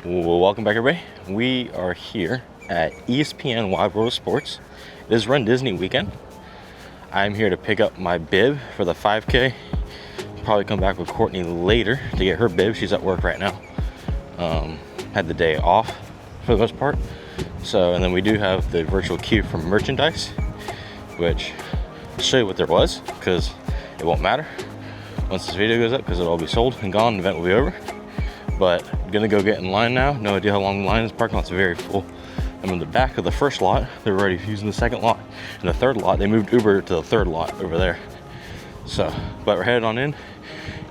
Well, welcome back, everybody. We are here at ESPN Wide World of Sports. It is Run Disney weekend. I'm here to pick up my bib for the 5K. Probably come back with Courtney later to get her bib. She's at work right now. Had the day off for the most part. So, and then we do have the virtual queue for merchandise, which I'll show you what there was because it won't matter once this video goes up because it'll all be sold and gone. The event will be over. But I'm gonna go get in line now. No idea how long the line is. Parking lot's very full. I'm in the back of the first lot. They're already using the second lot. And the third lot, they moved Uber to the third lot over there. So, but we're headed on in.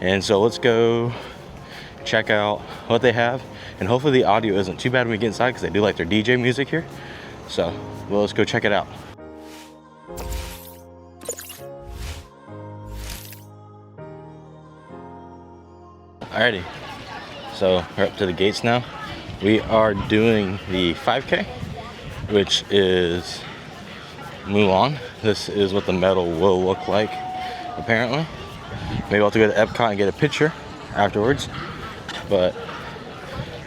And so let's go check out what they have. And hopefully the audio isn't too bad when we get inside because they do like their DJ music here. So, well, let's go check it out. Alrighty. So we're up to the gates now. We are doing the 5K, which is Mulan. This is what the medal will look like, apparently. Maybe I'll have to go to Epcot and get a picture afterwards. But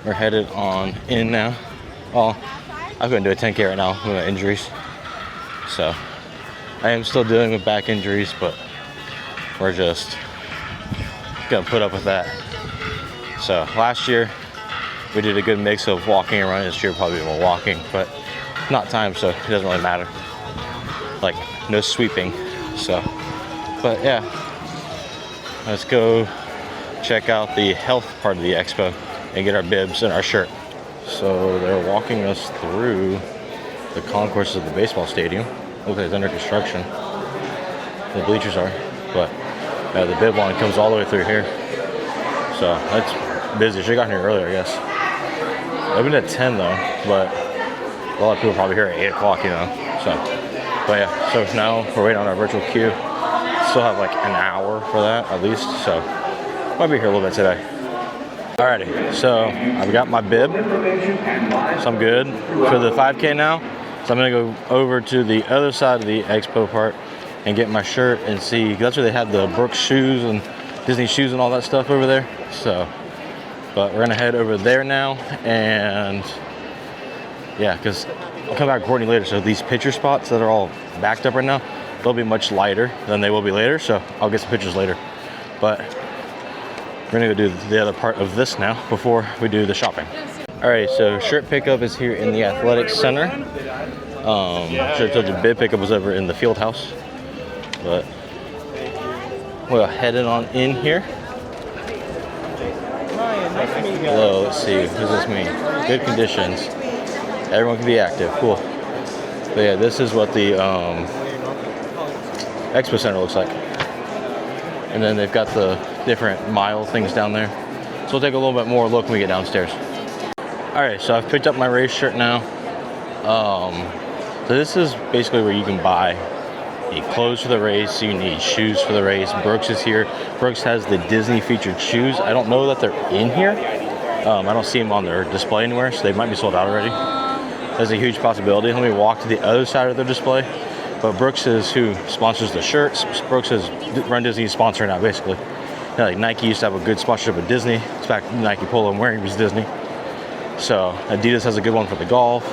we're headed on in now. Oh, I'm going to do a 10K right now with my injuries. So I am still dealing with back injuries, but we're just going to put up with that. So last year we did a good mix of walking and running. This year probably more walking, but not time, so it doesn't really matter. Like no sweeping. So, but yeah, let's go check out the health part of the expo and get our bibs and our shirt. So they're walking us through the concourse of the baseball stadium. Looks like it's under construction. The bleachers are, but the bib line comes all the way through here. So that's busy. Should have gotten here earlier, I guess. Opened at 10 though, but a lot of people are probably here at 8 o'clock, you know. So, but yeah, so now we're waiting on our virtual queue. Still have like an hour for that at least, so might be here a little bit today. Alrighty, so I've got my bib, so I'm good for the 5K now. So I'm gonna go over to the other side of the expo part and get my shirt and see. That's where they had the Brooks shoes and Disney shoes and all that stuff over there. So, but we're gonna head over there now, and yeah, because I'll come back to Courtney later. So these picture spots that are all backed up right now, they'll be much lighter than they will be later. So I'll get some pictures later. But we're gonna go do the other part of this now before we do the shopping. All right, so shirt pickup is here in the athletic center. Should have told you bib pickup was over in the field house, but we're headed on in here. Hello, let's see, what does this mean? Good conditions. Everyone can be active, cool. But yeah, this is what the Expo Center looks like. And then they've got the different mile things down there. So we'll take a little bit more look when we get downstairs. All right, so I've picked up my race shirt now. So this is basically where you can buy clothes for the race, you need shoes for the race. Brooks is here. Brooks has the Disney featured shoes. I don't know that they're in here. I don't see them on their display anywhere, so they might be sold out already. That's a huge possibility. Let me walk to the other side of the display. But Brooks is who sponsors the shirts. Brooks is Run Disney sponsor now, basically. You know, like Nike used to have a good sponsorship with Disney. In fact, Nike polo I'm wearing was Disney. So Adidas has a good one for the golf.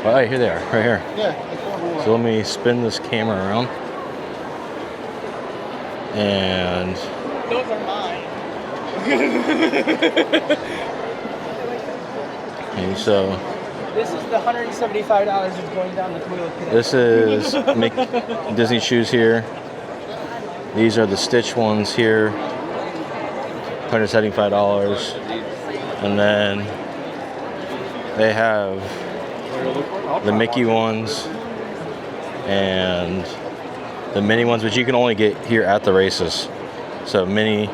Oh, hey, here they are, right here. Yeah. So let me spin this camera around. And those are mine. And so this is the $175 that's going down the toilet today. This is Disney shoes here. These are the Stitch ones here. $175. And then they have the Mickey ones and the mini ones, which you can only get here at the races. So mini,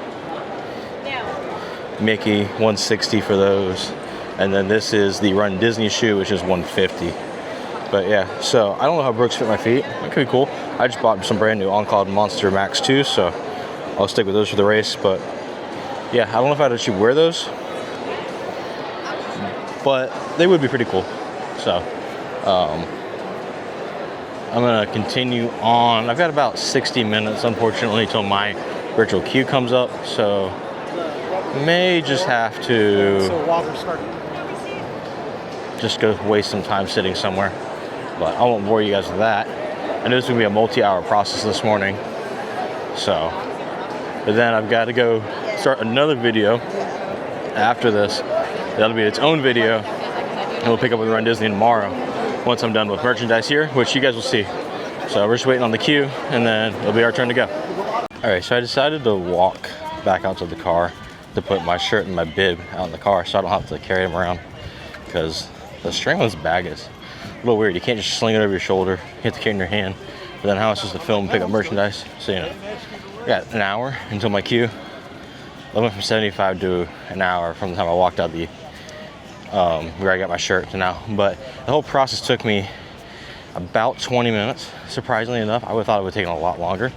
Mickey, 160 for those. And then this is the Run Disney shoe, which is 150. But yeah, so I don't know how Brooks fit my feet. That could be cool. I just bought some brand new On Cloud Monster Max 2, so I'll stick with those for the race. But yeah, I don't know if I'd actually wear those, but they would be pretty cool. So I'm gonna continue on. I've got about 60 minutes, unfortunately, till my virtual queue comes up. So I'm may just have to So Walker started. just go waste some time sitting somewhere. But I won't bore you guys with that. I know it's gonna be a multi-hour process this morning. So, but then I've got to go start another video after this. That'll be its own video. And we'll pick up with Run Disney tomorrow once I'm done with merchandise here, which you guys will see. So we're just waiting on the queue and then it'll be our turn to go. All right, so I decided to walk back out to the car to put my shirt and my bib out in the car so I don't have to carry them around, because the string on this bag is a little weird. You can't just sling it over your shoulder. You have to carry it in your hand. But then how am I supposed to film and pick up merchandise? So, you know, I got an hour until my queue. I went from 75 to an hour from the time I walked out the where I got my shirt to now. But the whole process took me about 20 minutes, surprisingly enough. I would have thought it would have taken a lot longer.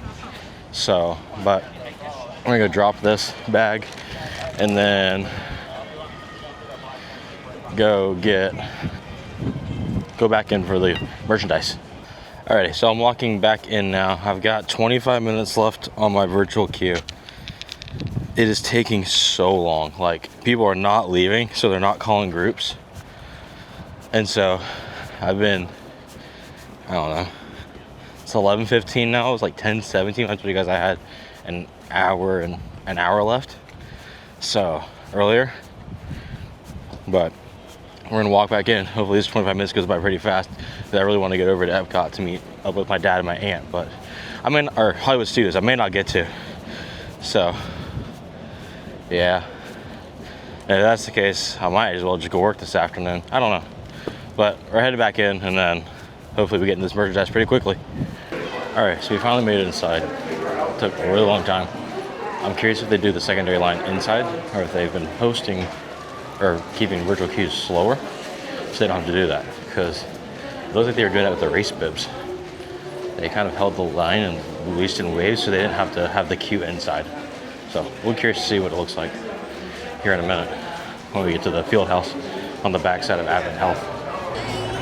So, but I'm gonna go drop this bag and then go back in for the merchandise. Alrighty, so I'm walking back in now. I've got 25 minutes left on my virtual queue. It is taking so long. Like, people are not leaving, so they're not calling groups. And so I've been, I don't know, it's 11:15 now. It was like 10:17. I told you guys I had an hour left. So earlier, but we're gonna walk back in. Hopefully this 25 minutes goes by pretty fast, because I really want to get over to Epcot to meet up with my dad and my aunt. But I'm in our Hollywood Studios. I may not get to. So yeah, and if that's the case, I might as well just go work this afternoon. I don't know, but we're headed back in, and then hopefully we get in this merchandise pretty quickly. All right, so we finally made it inside. It took a really long time. I'm curious if they do the secondary line inside, or if they've been hosting or keeping virtual queues slower, so they don't have to do that. Because it looks like they were doing that with the race bibs. They kind of held the line and released in waves, so they didn't have to have the queue inside. So we're curious to see what it looks like here in a minute when we get to the field house on the backside of Advent Health.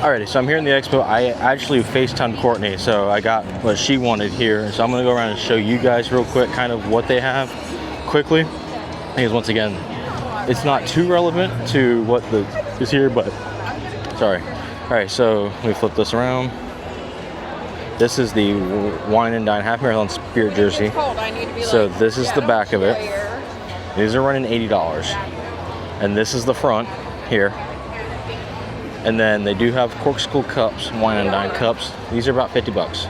Alrighty, so I'm here in the Expo. I actually FaceTimed Courtney, so I got what she wanted here. So I'm gonna go around and show you guys real quick kind of what they have quickly. Because once again, it's not too relevant to what is here, but sorry. Alright, so let me flip this around. This is the Wine and Dine Half Marathon Spirit jersey. So this is the back of it. These are running $80. And this is the front here. And then they do have corkscrew cups, Wine and Dine cups. These are about 50 bucks,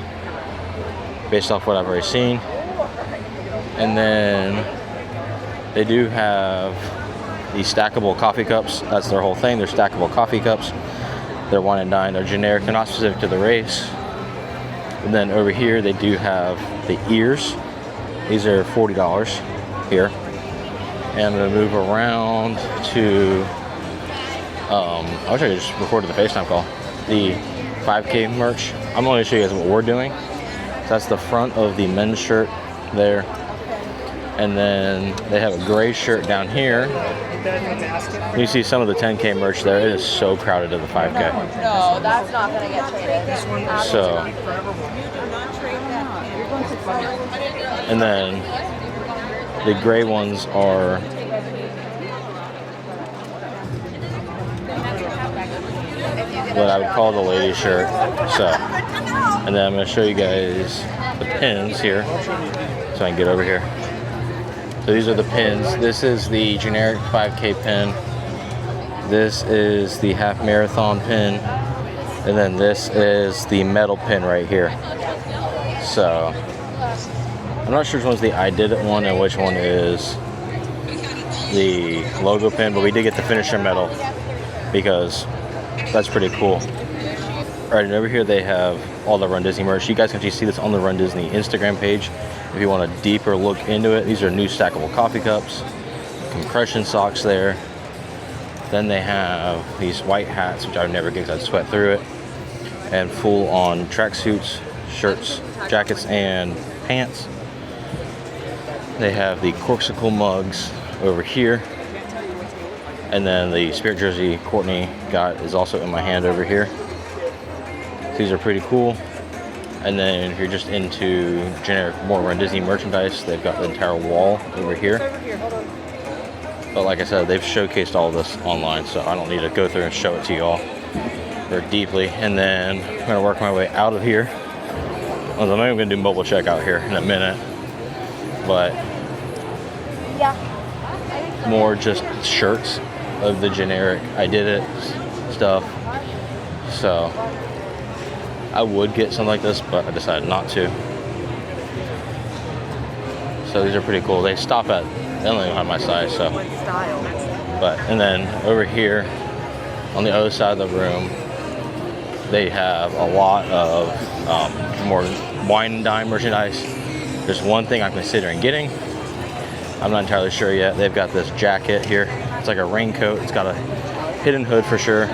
based off what I've already seen. And then they do have the stackable coffee cups. That's their whole thing. They're stackable coffee cups. They're Wine and Dine. They're generic. They're not specific to the race. And then over here they do have the ears. These are $40 here. And I'm gonna move around to, I wish I could just recorded the FaceTime call. The 5K merch. I'm only gonna show you guys what we're doing. So that's the front of the men's shirt there. And then they have a gray shirt down here. You see some of the 10K merch there. It is so crowded at the 5K. No, that's not going to get traded. So, and then the gray ones are what I would call the ladies shirt. So, and then I'm going to show you guys the pins here so I can get over here. So these are the pins. This is the generic 5K pin. This is the half marathon pin. And then this is the metal pin right here. So I'm not sure which one's the I Did It one and which one is the logo pin, but we did get the finisher medal because that's pretty cool. Alright, and over here they have all the Run Disney merch. You guys can actually see this on the Run Disney Instagram page if you want a deeper look into it. These are new stackable coffee cups, compression socks there. Then they have these white hats, which I would never get because I'd sweat through it, and full on tracksuits, shirts, jackets, and pants. They have the corksicle mugs over here. And then the Spirit jersey Courtney got is also in my hand over here. These are pretty cool. And then if you're just into generic more Run Disney merchandise, they've got the entire wall over here. But like I said, they've showcased all of this online, so I don't need to go through and show it to y'all very deeply. And then I'm gonna work my way out of here. I'm not even gonna do mobile checkout here in a minute, but Yeah. more just shirts of the generic I did it stuff. So I would get something like this, but I decided not to. So these are pretty cool. They stop at, they only have my size, so. But, and then over here on the other side of the room, they have a lot of more wine and dine merchandise. There's one thing I'm considering getting. I'm not entirely sure yet. They've got this jacket here. It's like a raincoat. It's got a hidden hood for sure.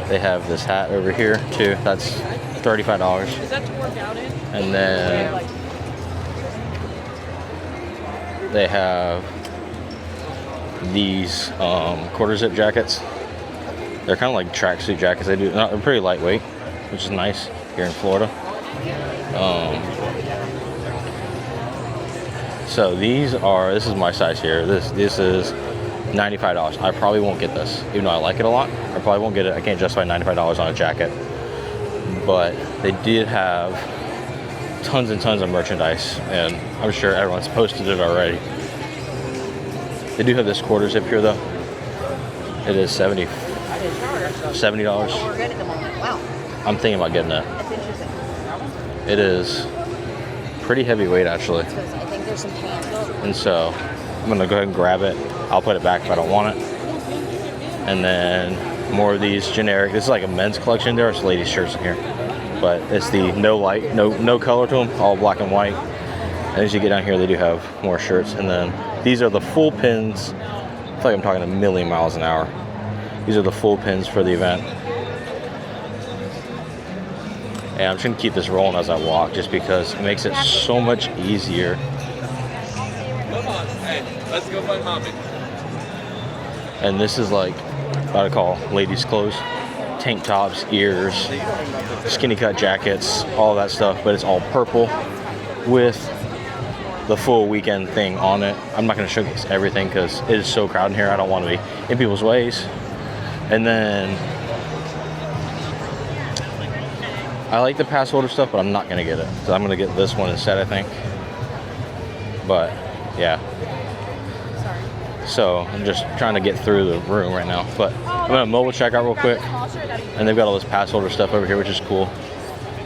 They have this hat over here too. That's $35. Is that to work out in? And then they have these quarter zip jackets. They're kind of like tracksuit jackets. They're pretty lightweight, which is nice here in Florida. So this is my size here. This is $95. I probably won't get this, even though I like it a lot. I probably won't get it. I can't justify $95 on a jacket. But they did have tons and tons of merchandise, and I'm sure everyone's posted it already. They do have this quarter zip here though. It is $70. We're good at the moment. Wow. I'm thinking about getting it. That's interesting. It is pretty heavyweight actually. Because I think there's some pants. And so I'm gonna go ahead and grab it. I'll put it back if I don't want it. And then more of these generic. This is like a men's collection. There are ladies shirts in here, but it's the no light, no color to them, all black and white. And as you get down here, they do have more shirts. And then these are the full pins. I feel like I'm talking a million miles an hour. These are the full pins for the event. And I'm just gonna keep this rolling as I walk, just because it makes it so much easier. Come on, hey, let's go find mommy. And this is like what I call ladies' clothes. Tank tops, ears, skinny cut jackets, all that stuff, but it's all purple with the full weekend thing on it. I'm not gonna showcase everything because it is so crowded in here. I don't want to be in people's ways. And then I like the pass holder stuff, but I'm not gonna get it. So I'm gonna get this one instead, I think. But yeah. So I'm just trying to get through the room right now. But I'm gonna mobile check out real quick. And they've got all this pass holder stuff over here, which is cool.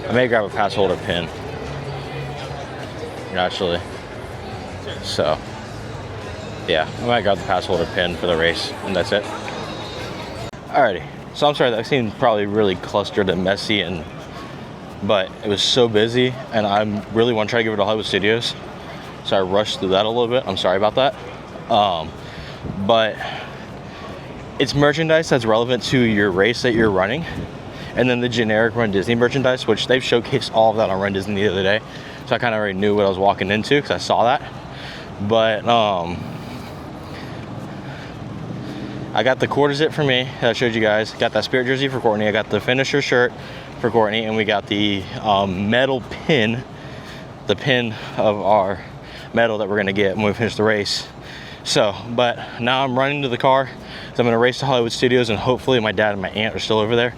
I may grab a pass holder pin. Actually. So yeah, I might grab the pass holder pin for the race, and that's it. Alrighty. So I'm sorry that seemed probably really clustered and messy, but it was so busy, and I really want to try to give it to Hollywood Studios. So I rushed through that a little bit. I'm sorry about that. But it's merchandise that's relevant to your race that you're running. And then the generic Run Disney merchandise, which they've showcased all of that on Run Disney the other day. So I kind of already knew what I was walking into because I saw that. But I got the quarter zip for me that I showed you guys. Got that Spirit jersey for Courtney. I got the finisher shirt for Courtney, and we got the medal pin, the pin of our medal that we're gonna get when we finish the race. So, but now I'm running to the car. So I'm gonna race to Hollywood Studios, and hopefully my dad and my aunt are still over there.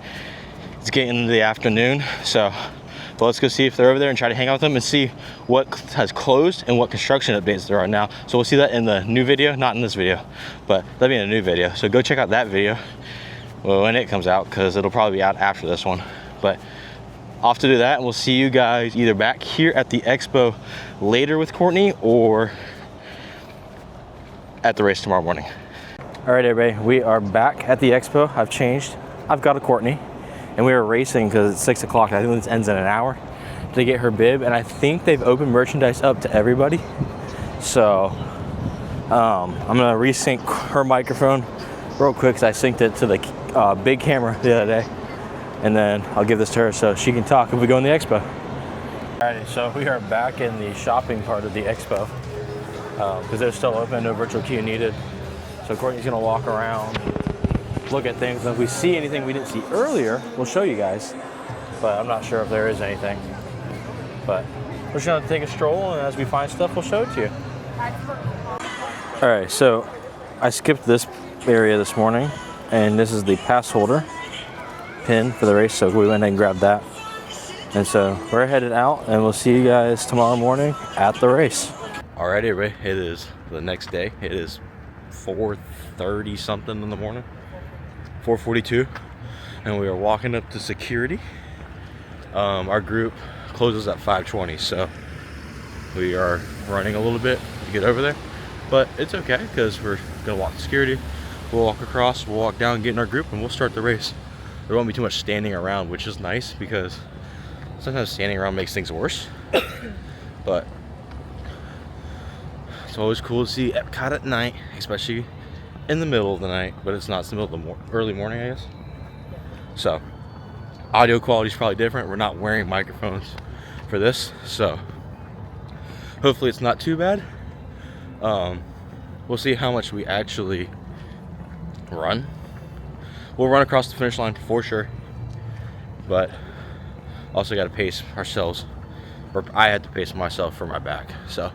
It's getting into the afternoon, so but let's go see if they're over there and try to hang out with them and see what has closed and what construction updates there are now. So we'll see that in the new video, not in this video, but that'll be in a new video. So go check out that video when it comes out, because it'll probably be out after this one. But off to do that, and we'll see you guys either back here at the Expo later with Courtney or at the race tomorrow morning. All right, everybody, we are back at the Expo. I've changed. I've got a Courtney. And we were racing because it's 6 o'clock. I think this ends in an hour to get her bib. And I think they've opened merchandise up to everybody. So I'm gonna resync her microphone real quick because I synced it to the big camera the other day. And then I'll give this to her so she can talk if we go in the Expo. Alrighty, so we are back in the shopping part of the Expo because they're still open, no virtual queue needed. So Courtney's gonna walk around, look at things, and if we see anything we didn't see earlier, we'll show you guys. But I'm not sure if there is anything. But we're just gonna take a stroll, and as we find stuff, we'll show it to you. All right, so I skipped this area this morning, and this is the pass holder pin for the race, so we went ahead and grabbed that. And so we're headed out, and we'll see you guys tomorrow morning at the race. Alrighty, everybody, it is the next day. It is 4:30 something in the morning, 4:42, and we are walking up to security. Our group closes at 5:20, so we are running a little bit to get over there, but it's okay because we're gonna walk to security. We'll walk across, we'll walk down, get in our group, and we'll start the race. There won't be too much standing around, which is nice because sometimes standing around makes things worse. But it's always cool to see Epcot at night, especially in the middle of the night, but it's not, it's the middle of the early morning, I guess. So audio quality is probably different. We're not wearing microphones for this, so hopefully it's not too bad. We'll see how much we actually run. We'll run across the finish line for sure, but also got to pace ourselves, or I had to pace myself for my back. So,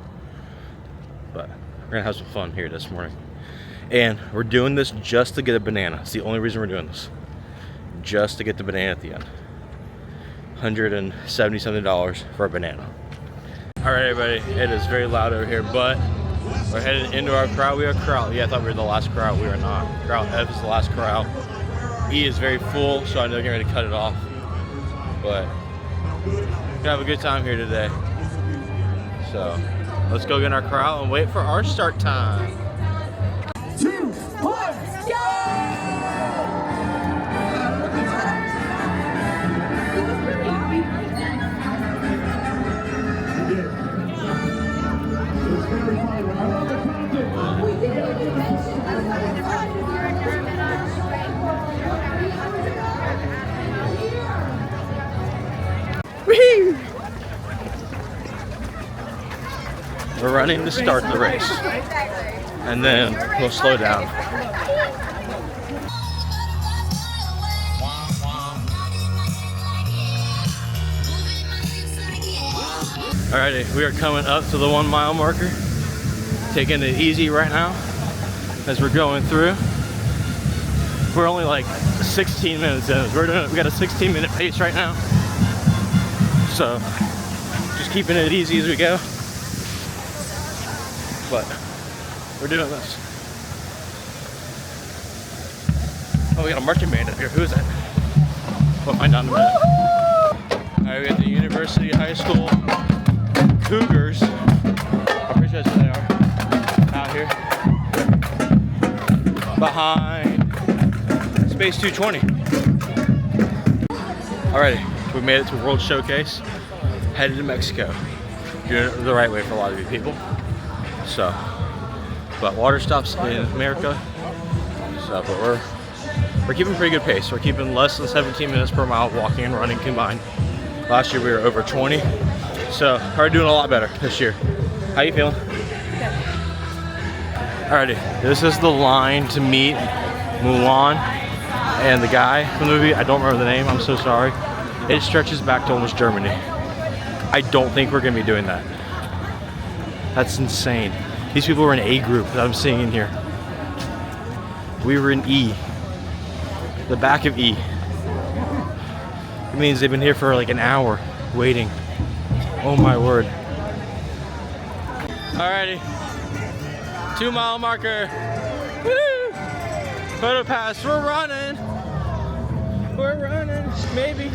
but we're gonna have some fun here this morning, and we're doing this just to get a banana. It's the only reason we're doing this, just to get the banana at the end. $170 something for a banana. All right, everybody, it is very loud over here, but we're headed into our crowd. We are crowd. Yeah, I thought we were the last crowd. We are not. Crowd F is the last crowd. E is very full, so I know they're getting ready to cut it off. But we're gonna have a good time here today. So let's go get in our crowd and wait for our start time. 2, 1, We're running to start the race, and then we'll slow down. Alrighty, we are coming up to the 1 mile marker. Taking it easy right now as we're going through. We're only like 16 minutes in. We got a 16-minute pace right now. So just keeping it easy as we go. But we're doing this. Oh, we got a marching band up here. Who is that? We'll find out in a minute. Alright, we got the University High School Cougars. I'm pretty sure that's who they are. Out here. Behind Space 220. Alrighty, we made it to World Showcase. Headed to Mexico. Doing it the right way for a lot of you people. So, but water stops in America. So, but we're keeping pretty good pace. We're keeping less than 17 minutes per mile walking and running combined. Last year we were over 20. So, we're doing a lot better this year. How you feeling? Alrighty, this is the line to meet Mulan and the guy from the movie. I don't remember the name, I'm so sorry. It stretches back to almost Germany. I don't think we're gonna be doing that. That's insane. These people were in A group that I'm seeing in here. We were in E. The back of E. It means they've been here for like an hour waiting. Oh my word. Alrighty. 2 mile marker. Woo! Photo pass. We're running. We're running. Maybe.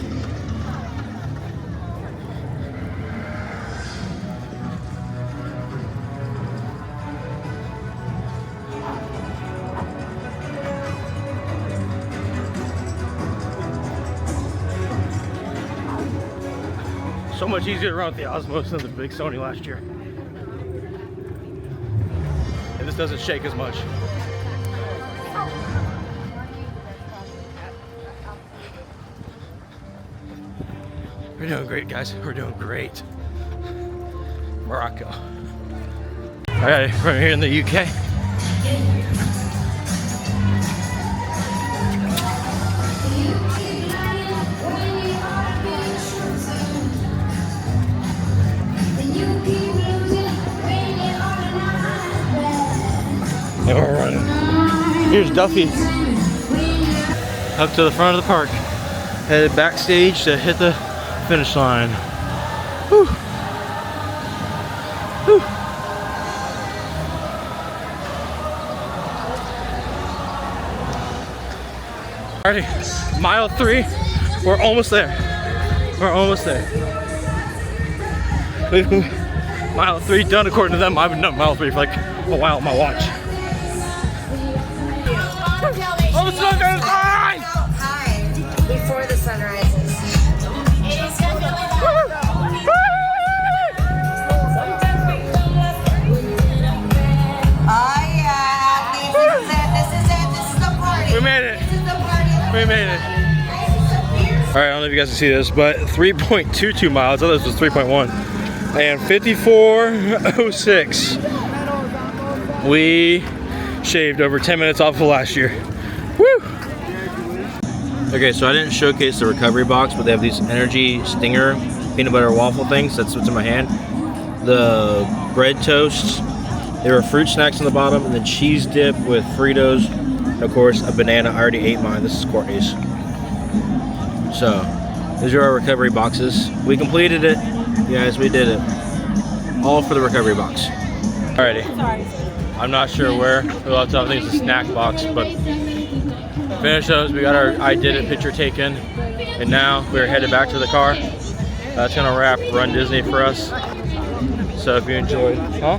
So much easier to run with the Osmos than the big Sony last year. And this doesn't shake as much. We're doing great, guys. We're doing great. Morocco. All right, we're here in the UK. And we're running. Here's Duffy. Up to the front of the park. Headed backstage to hit the finish line. Whew. Whew. Alrighty, mile 3. We're almost there. We're almost there. Mile 3 done according to them. I've been done mile 3 for like a while on my watch. Oh, the sun's gonna rise! Before the sun rises. Oh yeah, this is it. This is the party. We made it. This is the party. We made it. Alright, I don't know if you guys can see this, but 3.22 miles. I thought this was 3.1. And 54:06. We shaved over 10 minutes off of last year. Woo! Okay, so I didn't showcase the recovery box, but they have these energy stinger peanut butter waffle things. That's what's in my hand. The bread toasts. There were fruit snacks on the bottom, and then cheese dip with Fritos. And of course, a banana. I already ate mine. This is Courtney's. So, these are our recovery boxes. We completed it. Guys, we did it. All for the recovery box. Alrighty. I'm not sure where we left off. I think it's a snack box, but finished those. We got our I did it picture taken, and now we're headed back to the car. That's gonna wrap Run Disney for us. So if you enjoyed, huh?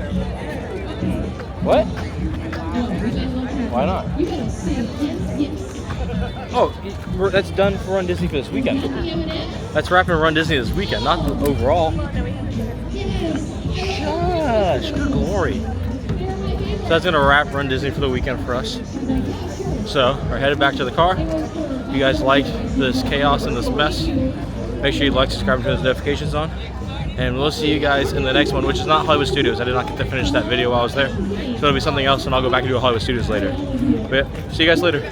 What? Why not? Oh, that's done for Run Disney for this weekend. That's wrapping Run Disney this weekend, not the overall. Shush, good glory. So that's gonna wrap Run Disney for the weekend for us. So we're headed back to the car. If you guys liked this chaos and this mess, make sure you like, subscribe, and turn those notifications on. And we'll see you guys in the next one, which is not Hollywood Studios. I did not get to finish that video while I was there. So it'll be something else, and I'll go back and do a Hollywood Studios later. But yeah, see you guys later.